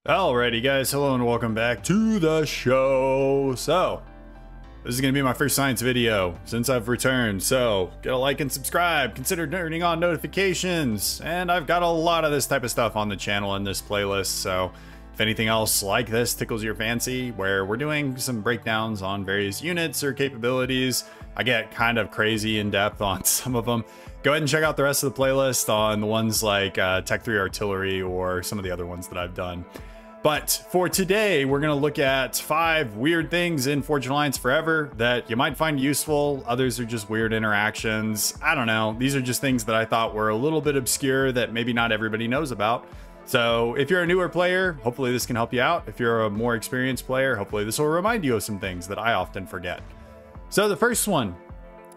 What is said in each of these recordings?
Alrighty guys, hello and welcome back to the show. So, this is going to be my first science video since I've returned, so get a like and subscribe, consider turning on notifications, and I've got a lot of this type of stuff on the channel in this playlist, so if anything else like this tickles your fancy, where we're doing some breakdowns on various units or capabilities, I get kind of crazy in depth on some of them, go ahead and check out the rest of the playlist on the ones like Tech 3 Artillery or some of the other ones that I've done. But for today, we're going to look at 5 weird things in Forge Alliance Forever that you might find useful. Others are just weird interactions. I don't know. These are just things that I thought were a little bit obscure that maybe not everybody knows about. So if you're a newer player, hopefully this can help you out. If you're a more experienced player, hopefully this will remind you of some things that I often forget. So the first one,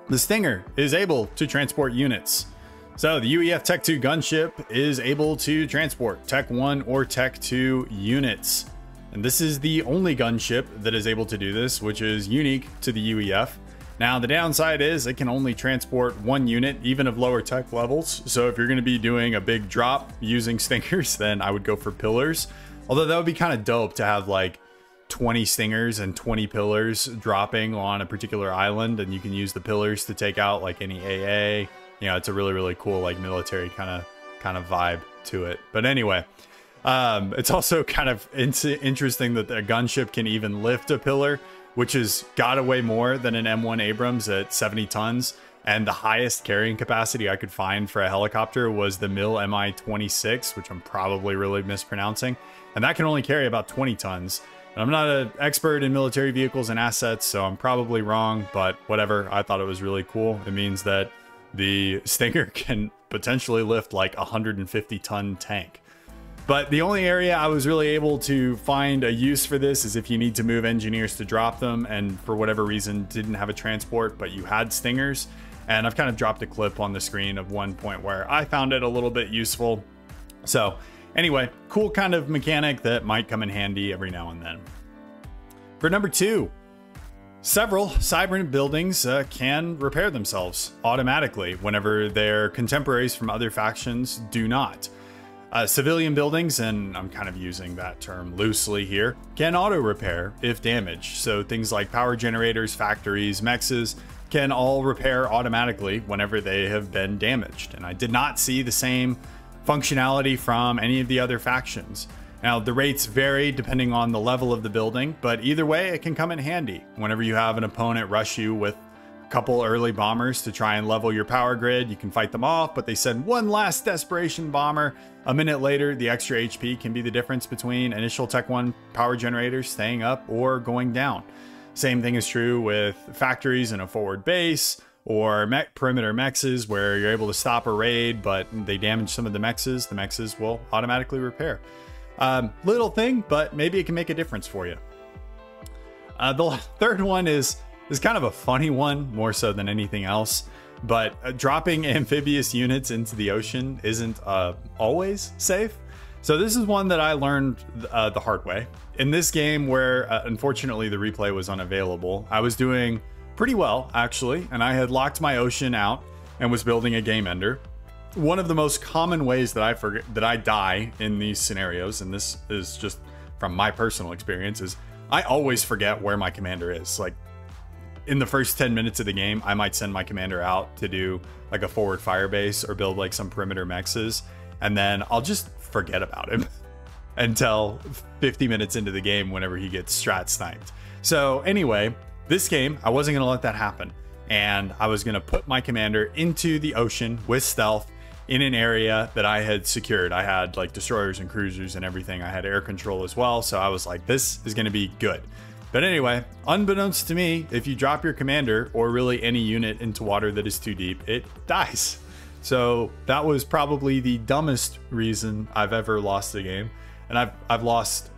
the Stinger is able to transport units. So the UEF Tech 2 gunship is able to transport Tech 1 or Tech 2 units. And this is the only gunship that is able to do this, which is unique to the UEF. Now the downside is it can only transport 1 unit, even of lower tech levels. So if you're going to be doing a big drop using Stingers, then I would go for pillars. Although that would be kind of dope to have like 20 Stingers and 20 pillars dropping on a particular island, and you can use the pillars to take out like any AA. You know, it's a really cool like military kind of vibe to it. But anyway, it's also kind of interesting that the gunship can even lift a pillar, which has got away more than an M1 Abrams at 70 tons. And the highest carrying capacity I could find for a helicopter was the MIL Mi-26, which I'm probably really mispronouncing. And that can only carry about 20 tons. And I'm not an expert in military vehicles and assets, so I'm probably wrong, but whatever. I thought it was really cool. It means that the Stinger can potentially lift like a 150-ton tank. But the only area I was really able to find a use for this is if you need to move engineers to drop them and for whatever reason didn't have a transport, but you had Stingers. And I've kind of dropped a clip on the screen of one point where I found it a little bit useful. So anyway, cool kind of mechanic that might come in handy every now and then. For number 2, several Cyberant buildings can repair themselves automatically whenever their contemporaries from other factions do not. Civilian buildings, and I'm kind of using that term loosely here, can auto-repair if damaged. So things like power generators, factories, mexes can all repair automatically whenever they have been damaged. And I did not see the same functionality from any of the other factions. Now, the rates vary depending on the level of the building, but either way, it can come in handy. Whenever you have an opponent rush you with a couple early bombers to try and level your power grid, you can fight them off, but they send one last desperation bomber. A minute later, the extra HP can be the difference between initial Tech 1 power generators staying up or going down. Same thing is true with factories in a forward base, or perimeter mexes where you're able to stop a raid, but they damage some of the mexes will automatically repair. Little thing, but maybe it can make a difference for you. The third one is kind of a funny one, more so than anything else, but dropping amphibious units into the ocean isn't always safe. So this is one that I learned the hard way. In this game where unfortunately the replay was unavailable, I was doing pretty well actually, and I had locked my ocean out and was building a game ender. One of the most common ways that I die in these scenarios, and this is just from my personal experience, is I always forget where my commander is. Like in the first 10 minutes of the game, I might send my commander out to do like a forward fire base or build like some perimeter mexes, and then I'll just forget about him until 50 minutes into the game whenever he gets strat sniped. So anyway, this game, I wasn't gonna let that happen. And I was gonna put my commander into the ocean with stealth in an area that I had secured. I had like destroyers and cruisers and everything. I had air control as well. So I was like, this is gonna be good. But anyway, unbeknownst to me, if you drop your commander or really any unit into water that is too deep, it dies. So that was probably the dumbest reason I've ever lost the game. And I've lost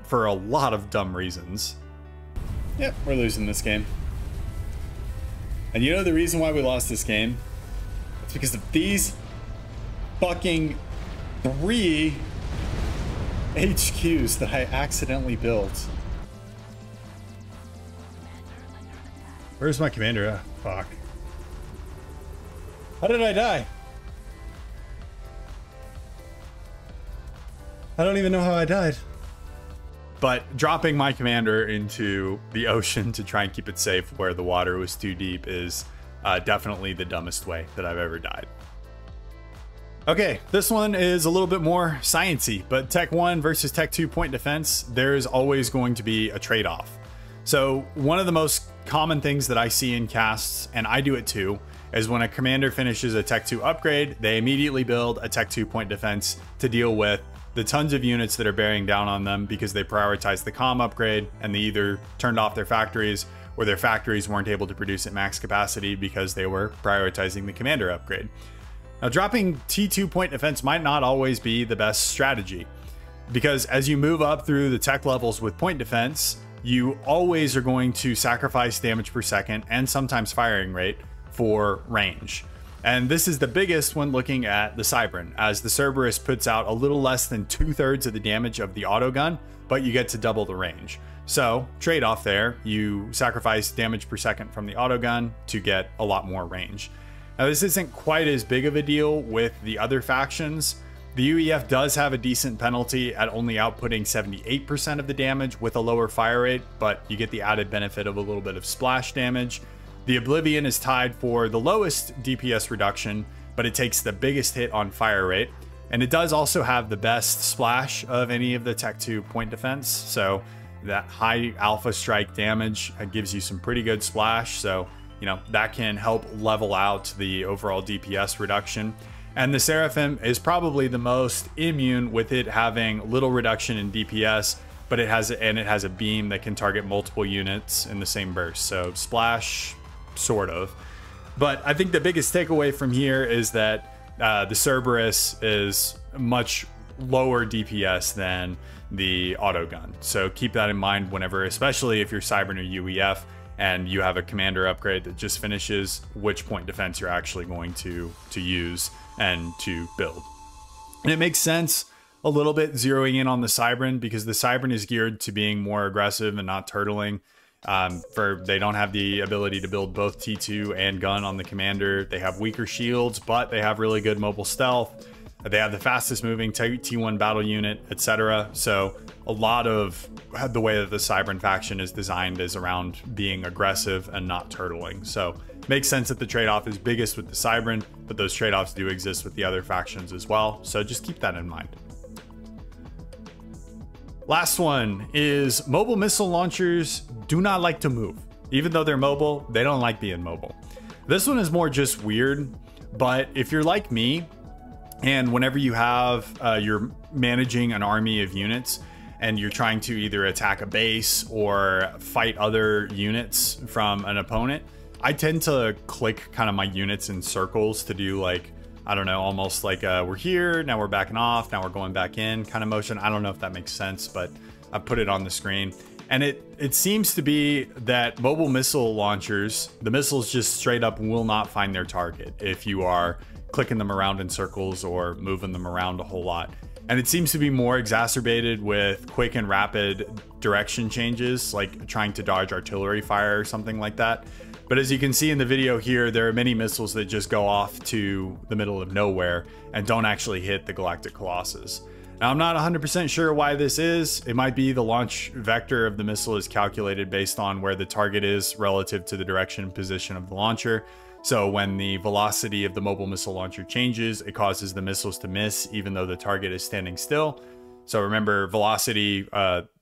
for a lot of dumb reasons. Yep, we're losing this game. And you know the reason why we lost this game? It's because of these fucking 3 HQs that I accidentally built. Where's my commander? Oh, fuck. How did I die? I don't even know how I died. But dropping my commander into the ocean to try and keep it safe where the water was too deep is definitely the dumbest way that I've ever died. Okay, this one is a little bit more sciencey, but Tech 1 versus Tech 2 point defense, there's always going to be a trade-off. So one of the most common things that I see in casts, and I do it too, is when a commander finishes a Tech 2 upgrade, they immediately build a Tech 2 point defense to deal with the tons of units that are bearing down on them because they prioritized the comm upgrade and they either turned off their factories or their factories weren't able to produce at max capacity because they were prioritizing the commander upgrade. Now, dropping T2 point defense might not always be the best strategy because as you move up through the tech levels with point defense, you always are going to sacrifice damage per second and sometimes firing rate for range. And this is the biggest when looking at the Cyberant, as the Cerberus puts out a little less than 2/3 of the damage of the autogun, but you get to double the range. So trade-off there, you sacrifice damage per second from the autogun to get a lot more range. Now, this isn't quite as big of a deal with the other factions. The UEF does have a decent penalty at only outputting 78% of the damage with a lower fire rate, but you get the added benefit of a little bit of splash damage. The Oblivion is tied for the lowest DPS reduction, but it takes the biggest hit on fire rate. And it does also have the best splash of any of the Tech 2 point defense. So that high alpha strike damage gives you some pretty good splash. So that can help level out the overall DPS reduction. And the Seraphim is probably the most immune with it having little reduction in DPS, but it has a beam that can target multiple units in the same burst. So splash, sort of. But I think the biggest takeaway from here is that the Cerberus is much lower DPS than the autogun. So keep that in mind whenever, especially if you're Cyberant or UEF, and you have a commander upgrade that just finishes, which point defense you're actually going to use and to build. And it makes sense a little bit zeroing in on the Cyberant because the Cyberant is geared to being more aggressive and not turtling. They don't have the ability to build both T2 and gun on the commander. They have weaker shields, but they have really good mobile stealth. They have the fastest moving T1 battle unit, etc. So a lot of the way that the Cyberant faction is designed is around being aggressive and not turtling. So it makes sense that the trade-off is biggest with the Cyberant, but those trade-offs do exist with the other factions as well. So just keep that in mind. Last one is mobile missile launchers do not like to move. Even though they're mobile, they don't like being mobile. This one is more just weird, but if you're like me, and whenever you have, you're managing an army of units and you're trying to either attack a base or fight other units from an opponent, I tend to click kind of my units in circles to do like, I don't know, almost like we're here, now we're backing off, now we're going back in kind of motion. I don't know if that makes sense, but I put it on the screen. And it seems to be that mobile missile launchers, the missiles just straight up will not find their target if you are clicking them around in circles or moving them around a whole lot. And it seems to be more exacerbated with quick and rapid direction changes, like trying to dodge artillery fire or something like that. But as you can see in the video here, there are many missiles that just go off to the middle of nowhere and don't actually hit the Galactic Colossus. Now, I'm not 100% sure why this is. It might be the launch vector of the missile is calculated based on where the target is relative to the direction and position of the launcher. So when the velocity of the mobile missile launcher changes, it causes the missiles to miss even though the target is standing still. So remember, velocity,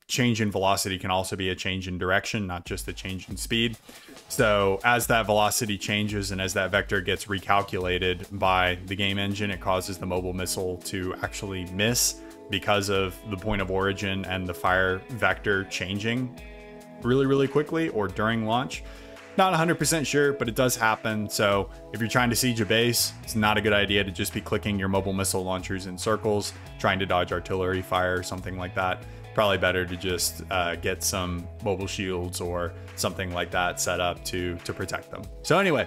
change in velocity can also be a change in direction, not just a change in speed. So as that velocity changes and as that vector gets recalculated by the game engine, it causes the mobile missile to actually miss because of the point of origin and the fire vector changing really, really quickly or during launch. Not 100% sure, but it does happen. So if you're trying to siege a base, it's not a good idea to just be clicking your mobile missile launchers in circles, trying to dodge artillery fire or something like that. Probably better to just get some mobile shields or something like that set up to protect them. So anyway,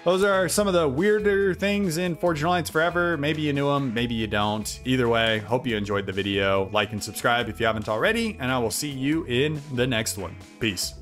those are some of the weirder things in Forged in Alliance Forever. Maybe you knew them, maybe you don't. Either way, hope you enjoyed the video. Like and subscribe if you haven't already, and I will see you in the next one. Peace.